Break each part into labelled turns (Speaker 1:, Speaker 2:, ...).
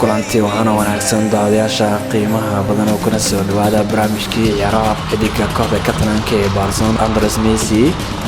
Speaker 1: kulanti waxaana wanaagsan daawadayaasha qiimaha badan oo kuna soo dhawaada barnaamijkii ciyaaraha xiddiga kooxda Catalanka ee Barcelona Andres Messi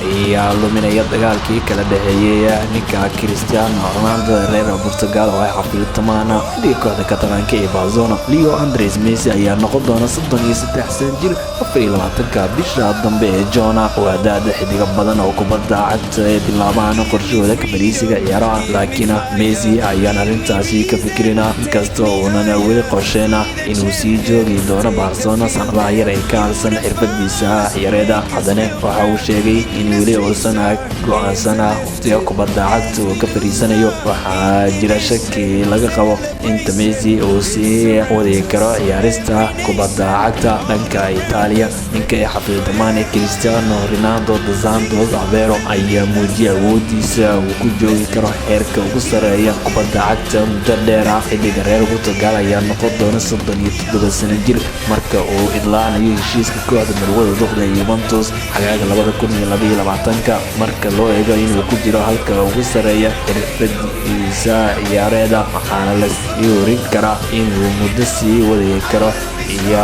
Speaker 1: ayaa luminaya dagaalkii kala dhaxeeyay ninka Cristiano Ronaldo reer Portugal oo ay xafiltamaana xiddiga kooxda Catalanka ee Barcelona. Leo Andres Messi ayaa noqon doona 33 sano jir 24 bisha dambe ee June waa da'da xiddiga badan oo kubadda cagta ee bilaabaan qorshahooda kabarisiga ciyaaraha, laakiin Messi ayaa arrintaasi ka fikirina inkastoo uunan weli qorsheena inuu sii joogi doono Barcelona sanadaha yar ee ka harsan xirfadiisa ciyaareed. Haddana waxa uu sheegay in weli uusan go'aansan waqtiga kubadda cagta uu ka fariisanayo. Waxaa jira shaki laga qabo in Messi uu sii wadi karo ciyaarista kubadda cagta dhanka Italia. Ninka ay xafidmaan Cristiano Ronaldo dos Santos Aveiro ayaa muujiyay awoodiisa uu ku joogi karo heerka ugu sareeya kubadda cagta muddo dheer. Xiddiga reer Portugal ayaa noqon doona 37 sano jir marka uu idlaanayo heshiiska kooxda marwada duqda Juventus xagaaga 2022 marka loo eego inuu ku jiro halka ugu sareeya xirfadiisa ciyaareed. Waxaana la sii warin karaa inuu muddo sii wadi karo iyo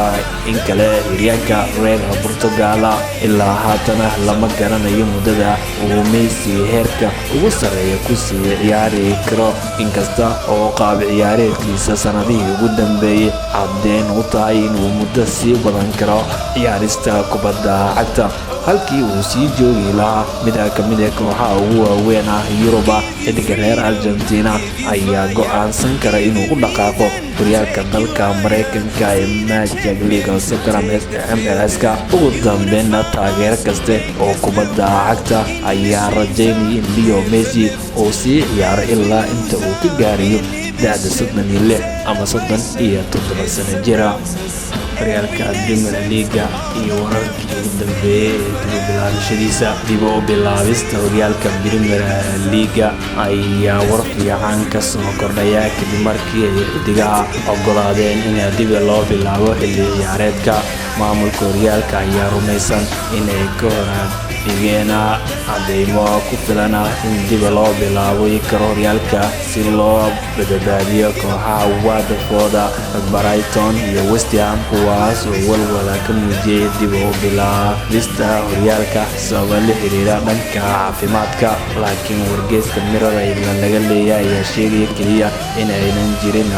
Speaker 1: in kale xiriyaanka reer Portugal ilaa haatan lama garanayo muddada uu Messi heerka ugu sareeya ku sii ciyaari karo, inkasta oo qaab ciyaareedkiisa sanadihii ugu dambeeyay caddeyn u tahay inuu muddo sii badan karo ciyaarista kubadda cagta halkii uu sii joogi lahaa mid ka mid ah kooxaha ugu waaweyn Yurub. xiddiga reer Argentina ayaa go'aansan kara inuu u dhaqaaqo horyaalka dalka Mareykanka ee Major League Soccer MLS. Ugu dambeyn taageero kasta oo kubadda cagta ayaa rajaynaya in Leo Messi uu sii ciyaaro ilaa inta uu ka gaarayo da'da 36 ama 37 sano jir. horyaalka Premier League iyo wararkii ugu dambeeyay dib u bilaabista horyaalka Premier League ayaa war fiican ka soo kordhaya kadib markii ay xiddigaha ogolaadeen in dib loo bilaabo xilli ciyaareedka. maamulka horyaalka ayaa rumaysan inay ka hordigeen cadeymo ku filan in dib loo bilaabo karo horyaalka si loo badbaadiyo kooxaha Watford, Brighton iyo West Ham kuwaas oo walwala ka muujiyay dib u bilaabista horyaalka sababo la xiriira dhanka caafimaadka. laakiin wargeyska Mirror ee laga leeyahay ayaa sheegay kaliya in aynan jirin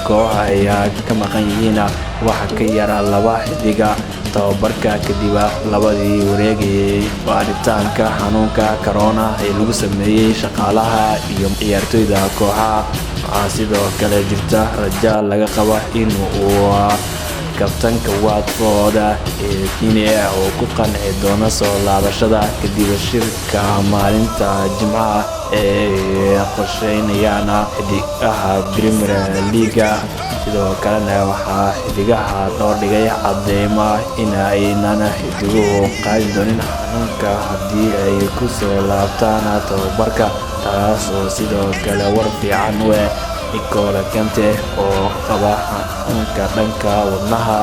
Speaker 1: koox ay ka maqan yihiin waxa ka yar laba xiddiga tababarka kadib labadii wareeg ee baaritaanka xanuunka corona ee lagu sameeyay shaqaalaha iyo ciyaartoyda kooxaha. sidoo kale jirta rajo laga qabo in uu kabtanka Watford oo ku qanci doona soo laabashada kadib shirka maalinta Jimcaha ee qorsheynayaan xiddigaha Premier League. sidoo kalena waxaa xiddigaha loo dhigay cadeymo in aynan xiddigu qaadi doonin xanuunka haddii ay ku soo laabtaan tababarka, taas oo sidoo kale war fiican u ah N'Golo Kante oo qaba xanuunka dhanka wadnaha.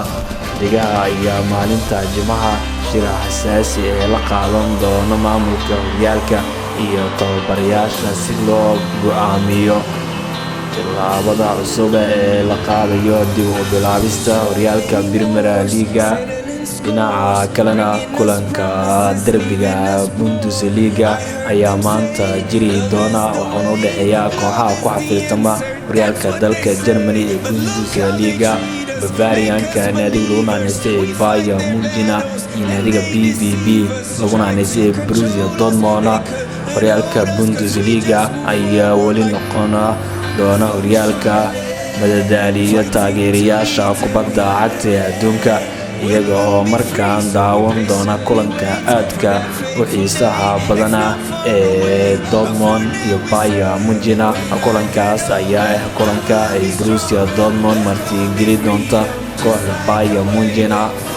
Speaker 1: xiddigaha ayaa maalinta Jimcaha shir xasaasi ee la qaadan doona maamulka horyaalka iyo tababarayaasha si loo go'aamiyo tillaabada cusub ee la qaadayo dib u bilaabista horyaalka Premier League. dhinaca kalena kulanka derbiga Bundesliga ayaa maanta jiri doona waxaana u dhexeeya kooxaha ku xafiltama horyaalka dalka Germany ee Bundesliga. Bavarianka naadiga lagu naanaystay Bayern Munich iyo naadiga BVB lagu naanaystay Borussia Dortmund. horyaalka Bundesliga ayaa weli noqon doona horyaalka madadaaliya taageerayaasha kubadda cagta ee adduunka, iyaga oo markaan daawan doona kulanka aadka u xiisaha badan ee Dortmund iyo Bayern Munich. kulankaas ayaa kulanka ay Borussia Dortmund martigeli doonta kooxda Bayern Munich,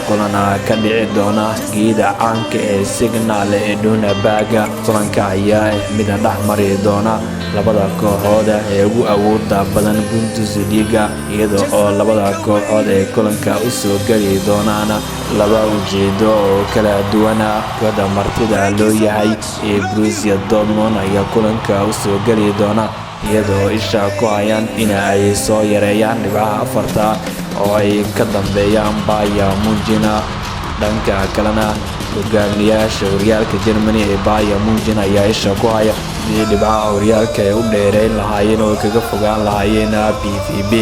Speaker 1: kulana ka dhici doona geeda caanka ee Signal Iduna Park. kulanka ayaa mid dhex mari doona labada kooxood ee ugu awoodda badan Bundesliga, iyada oo labada kooxood ee kulanka u soo gali doonaan laba ujeedo oo kala duwan. kooxda martida loo yahay ee Borussia Dortmund ayaa kulanka u soo gali doona iyadoo isha ku hayaan in ay soo yareeyaan dhibcaha afarta oo ay ka dambeeyaan Bayern Munich. dhanka kalena hogaamiyayaasha horyaalka Germany ee Bayern Munich ayaa isha ku haya dhibcaha horyaalka ay u dheereyn lahaayeen oo kaga fogaan lahaayeen BVB.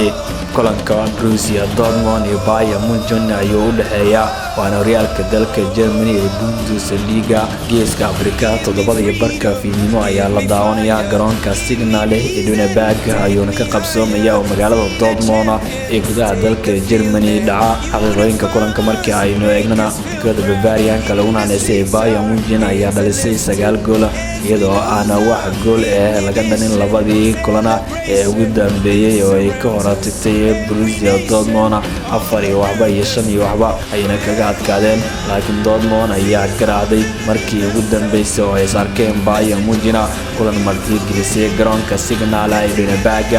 Speaker 1: kulanka Borussia Dortmund iyo Bayern Munich ayuu u dhexeeyaa waana horyaalka dalka Germany ee Bundesliga. geeska Afrika 7:15 fiidnimo ayaa la daawanayaa garoonka Signal Iduna Park ayuuna ka qabsoomaya oo magaalada Dortmund ee gudaha dalka Germany dhaca. xaqiiqooyinka kulanka markii aynu eegnana kooxda Bavarian laguna aaneysay Bayern Munich ayaa dhalisay 9 gool iyadoo aan wax gool laga dhalin labadii kulan ee ugu dambeeyay oo ay ka hor tagtay Borussia Dortmund 4 iyo 5 ayna kaga adkaadeen. laakiin Dortmund ayaa garaacday markii ugu dambeysay oo ay sarkeen Bayern Munich kulan markii gelisay garoonka Signal Iduna Park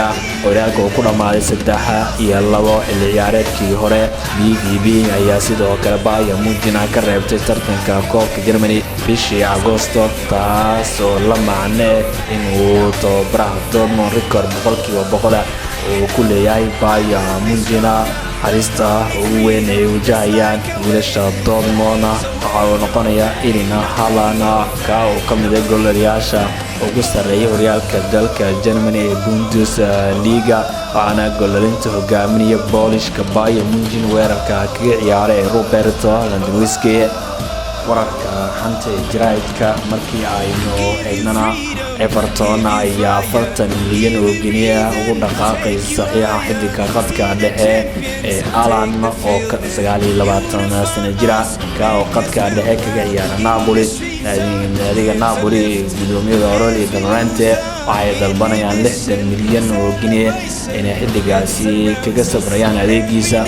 Speaker 1: horyaalka uu ku dhamaaday 3-2 xilli ciyaareedkii hore. BVB ayaa sidoo kale Bayern Munich ka reebtay tartanka koobka Germany bishii Agoosto, taas oo la macne inuu tababaraha Dortmund record 100% uu ku leeyahay Bayern Munich. harista ugu weyn ay wajahayaan wiilasha Dortmund waxa uu noqonayaa Erling Haaland oo ka mid ah goolayaasha ugu sarreeya horyaalka dalka Germany ee Bundesliga waxaana goolalinta hogaaminaya Boolishka Bayern Munich weerarka kaga ciyaaray Robert Lewandowski. wararka xanta jiraa'idka markii aynu eegnana Everton ayaa 40 milyan oo ginni ugu dhaqaaqaysa saxiixa xiddiga khadka dhexe ee Alan oo 29 sano jira oo khadka dhexe kaga ciyaara Napoli. naadiga Napoli gudoomiyada Aurelio De Laurentiis waxay dalbanayaan 60 milyan oo ginni inay xiddigaasi kaga sabrayaan adeegiisa.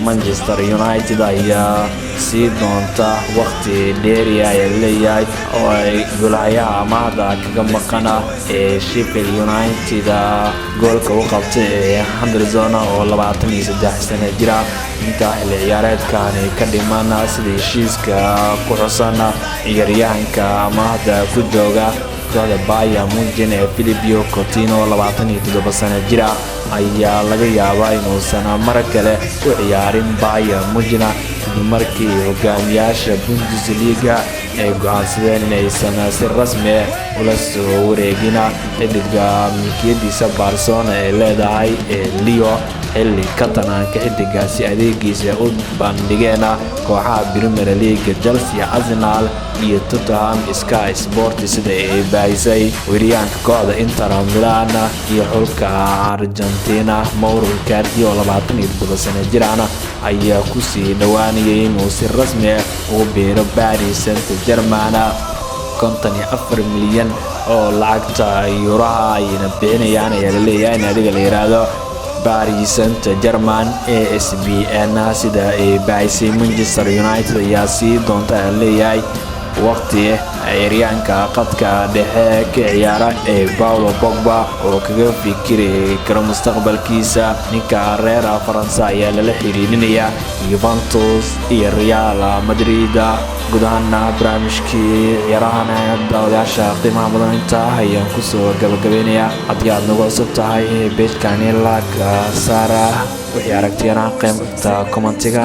Speaker 1: Manchester United ayaa sii doonta waqti dheeri ay leeyahay oo ay golayaha amaahda kaga maqan ee Sheffield United goolka u qabtay Henderson oo 23 sano jira. inta xilli ciyaareedkan ka dhiman sida heshiiska ku xusan ciyaaryahanka amaahda ku jooga kooxda Bayern Munich ee Philippe Coutinho 27 sano jira ayaa laga yaabaa inuusan mar kale u ciyaarin Bayern Munich kadib markii hogaamiyayaasha Bundesliga ay go'aansadeen inaysan si rasmi ula soo wareegin xiddiga milkiyadiisa Barcelona ee leedahay Lyon xilli Catalan-ka xiddigaasi adeegiisa u bandhigeen kooxaha Premier League Chelsea, Arsenal iyo Tottenham. Sky Sports sida ay baahisay weeraryahanka kooxda Inter Milan iyo xulka Argentina Mauro Icardi oo 27 sano jir ayaa ku sii dhawaanayay inuu si rasmi u biiro Paris Saint-Germain. 54 milyan oo lacagta euraha ayna bixinayaan ayaa la leeyahay in adiga la yiraahdo Paris Saint-Germain. ESPN sida ay baahisay Manchester United ayaa sii doonta leeyahay waqti ciyaaryahanka qadka dhexe ka ciyaara ee Paulo Pogba oo kaga fikiri kara mustaqbalkiisa. ninka reer Faransa ayaa lala xiriirinaya Juventus iyo Real Madrid. gudaha barnaamijkii ciyaaraha daawadayaasha qiimaha badan inta ayaan ku soo gabagabeynayaa. haddii aad nagu cusub tahay page-kan like saara wixii aragtiyana qaybta commentiga.